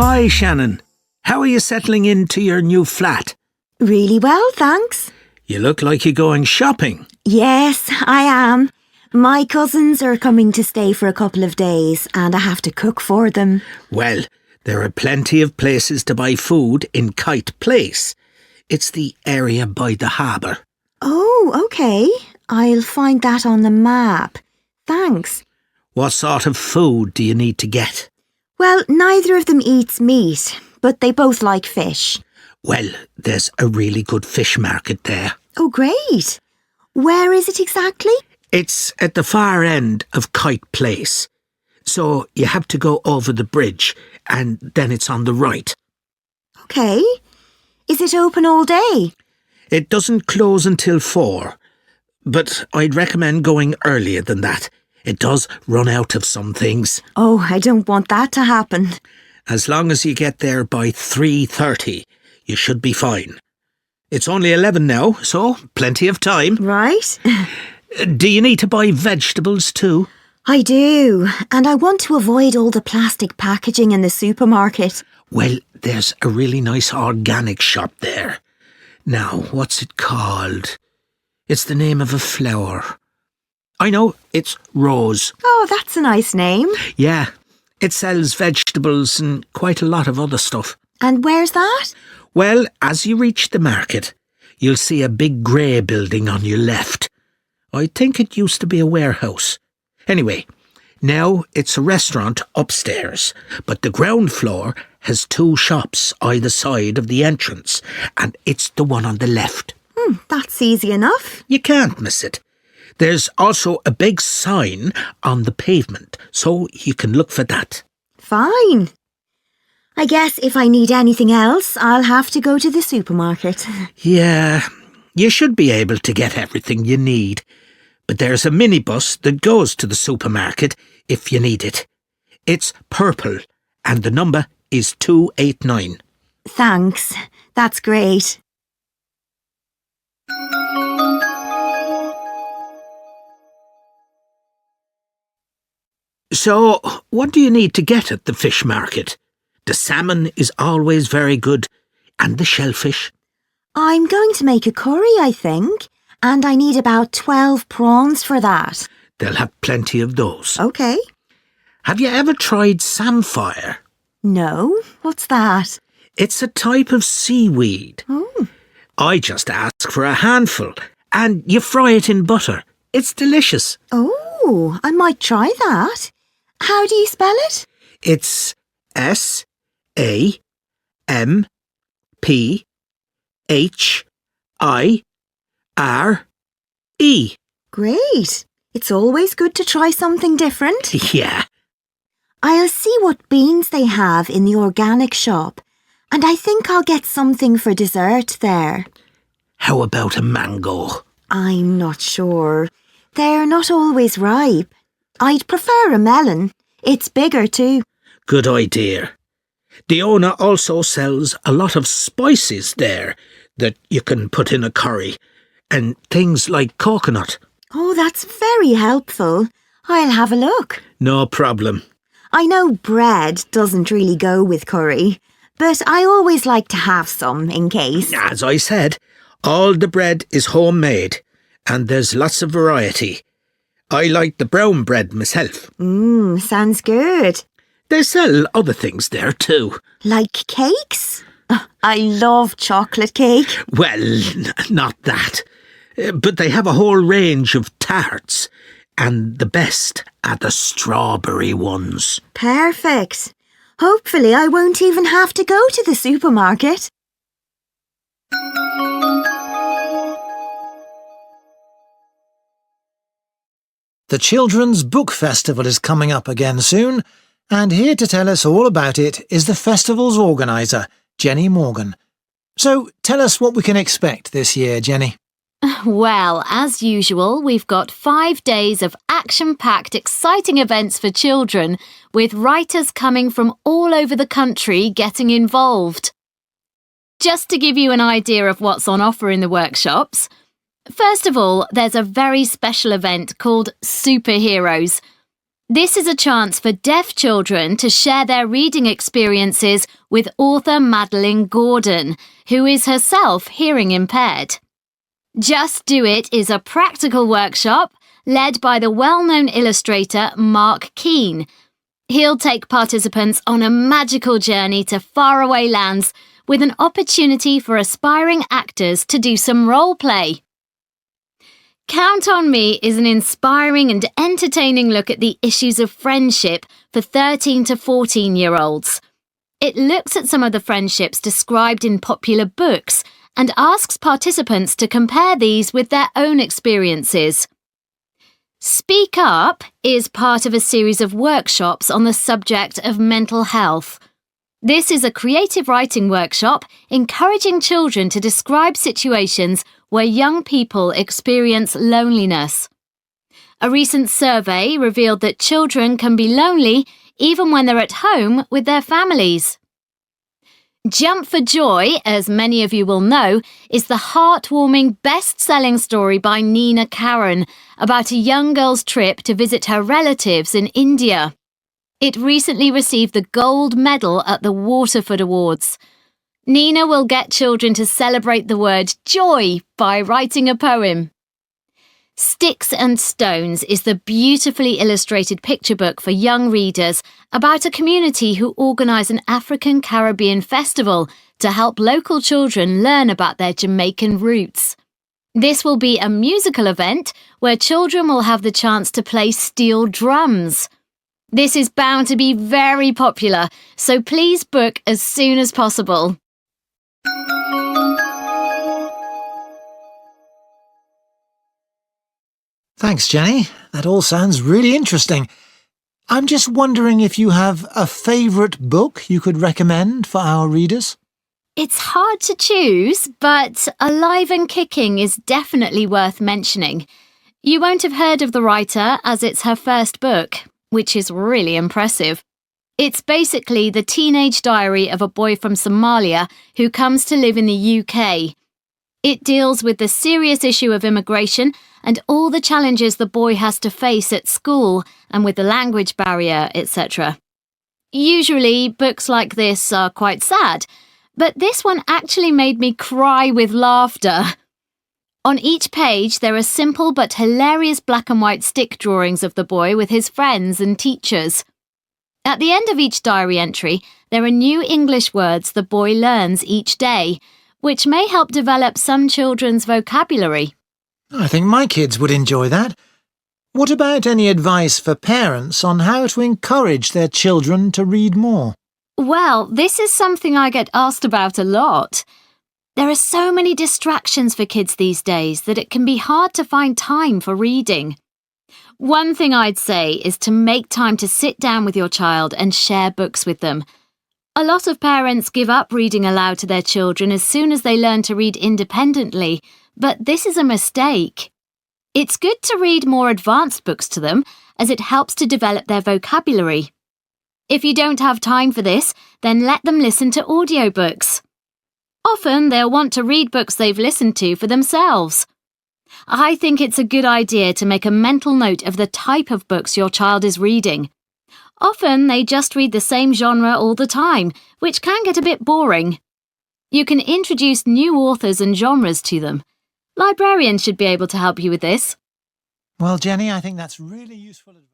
Hi, Shannon. How are you settling into your new flat? Really well, thanks. You look like you're going shopping. Yes, I am. My cousins are coming to stay for a couple of days and I have to cook for them. Well, there are plenty of places to buy food in Kite Place. It's the area by the harbour. Oh, OK. I'll find that on the map. Thanks. What sort of food do you need to get? Well, neither of them eats meat, but they both like fish. Well, there's a really good fish market there. Oh, great. Where is it exactly? It's at the far end of Kite Place. So you have to go over the bridge and then it's on the right. OK. Is it open all day? It doesn't close until 4, but I'd recommend going earlier than that. It does run out of some things. Oh, I don't want that to happen. As long as you get there by 3:30, you should be fine. It's only 11 now, so plenty of time. Right. Do you need to buy vegetables too? I do, and I want to avoid all the plastic packaging in the supermarket. Well, there's a really nice organic shop there. Now, what's it called? It's the name of a flower. I know, it's Rose. Oh, that's a nice name. Yeah, it sells vegetables and quite a lot of other stuff. And where's that? Well, as you reach the market, you'll see a big grey building on your left. I think it used to be a warehouse. Anyway, now it's a restaurant upstairs, but the ground floor has 2 shops either side of the entrance, and it's the one on the left. That's easy enough. You can't miss it. There's also a big sign on the pavement, so you can look for that. Fine. I guess if I need anything else, I'll have to go to the supermarket. Yeah, you should be able to get everything you need. But there's a minibus that goes to the supermarket if you need it. It's purple, and the number is 289. Thanks. That's great. So, what do you need to get at the fish market? The salmon is always very good, and the shellfish. I'm going to make a curry, I think, and I need about 12 prawns for that. They'll have plenty of those. OK. Have you ever tried samphire? No, what's that? It's a type of seaweed. Oh. I just ask for a handful, and you fry it in butter. It's delicious. Oh, I might try that. How do you spell it? It's SAMPHIRE. Great. It's always good to try something different. Yeah. I'll see what beans they have in the organic shop, and I think I'll get something for dessert there. How about a mango? I'm not sure. They're not always ripe. I'd prefer a melon. It's bigger too. Good idea. The owner also sells a lot of spices there that you can put in a curry, and things like coconut. Oh, that's very helpful. I'll have a look. No problem. I know bread doesn't really go with curry, but I always like to have some in case. As I said, all the bread is homemade, and there's lots of variety. I like the brown bread myself. Sounds good. They sell other things there too. Like cakes? I love chocolate cake. Well, not that. But they have a whole range of tarts, and the best are the strawberry ones. Perfect. Hopefully I won't even have to go to the supermarket. The Children's Book Festival is coming up again soon, and here to tell us all about it is the festival's organiser, Jenny Morgan. So tell us what we can expect this year, Jenny. Well, as usual, we've got 5 days of action-packed, exciting events for children, with writers coming from all over the country getting involved. Just to give you an idea of what's on offer in the workshops, first of all, there's a very special event called Superheroes. This is a chance for deaf children to share their reading experiences with author Madeline Gordon, who is herself hearing impaired. Just Do It is a practical workshop led by the well-known illustrator Mark Keane. He'll take participants on a magical journey to faraway lands with an opportunity for aspiring actors to do some role play. Count on Me is an inspiring and entertaining look at the issues of friendship for 13 to 14-year-olds. It looks at some of the friendships described in popular books and asks participants to compare these with their own experiences. Speak Up is part of a series of workshops on the subject of mental health. This is a creative writing workshop encouraging children to describe situations where young people experience loneliness. A recent survey revealed that children can be lonely even when they're at home with their families. Jump for Joy, as many of you will know, is the heartwarming best-selling story by Nina Karen about a young girl's trip to visit her relatives in India. It recently received the gold medal at the Waterford Awards. Nina will get children to celebrate the word joy by writing a poem. Sticks and Stones is the beautifully illustrated picture book for young readers about a community who organise an African Caribbean festival to help local children learn about their Jamaican roots. This will be a musical event where children will have the chance to play steel drums. This is bound to be very popular, so please book as soon as possible. Thanks, Jenny. That all sounds really interesting. I'm just wondering if you have a favourite book you could recommend for our readers? It's hard to choose, but Alive and Kicking is definitely worth mentioning. You won't have heard of the writer as it's her first book, which is really impressive. It's basically the teenage diary of a boy from Somalia who comes to live in the UK. It deals with the serious issue of immigration and all the challenges the boy has to face at school and with the language barrier, etc. Usually, books like this are quite sad, but this one actually made me cry with laughter. On each page, there are simple but hilarious black and white stick drawings of the boy with his friends and teachers. At the end of each diary entry, there are new English words the boy learns each day, which may help develop some children's vocabulary. I think my kids would enjoy that. What about any advice for parents on how to encourage their children to read more? Well, this is something I get asked about a lot. There are so many distractions for kids these days that it can be hard to find time for reading. One thing I'd say is to make time to sit down with your child and share books with them. A lot of parents give up reading aloud to their children as soon as they learn to read independently, but this is a mistake. It's good to read more advanced books to them, as it helps to develop their vocabulary. If you don't have time for this, then let them listen to audiobooks. Often they'll want to read books they've listened to for themselves. I think it's a good idea to make a mental note of the type of books your child is reading. Often they just read the same genre all the time, which can get a bit boring. You can introduce new authors and genres to them. Librarians should be able to help you with this. Well, Jenny, I think that's really useful advice.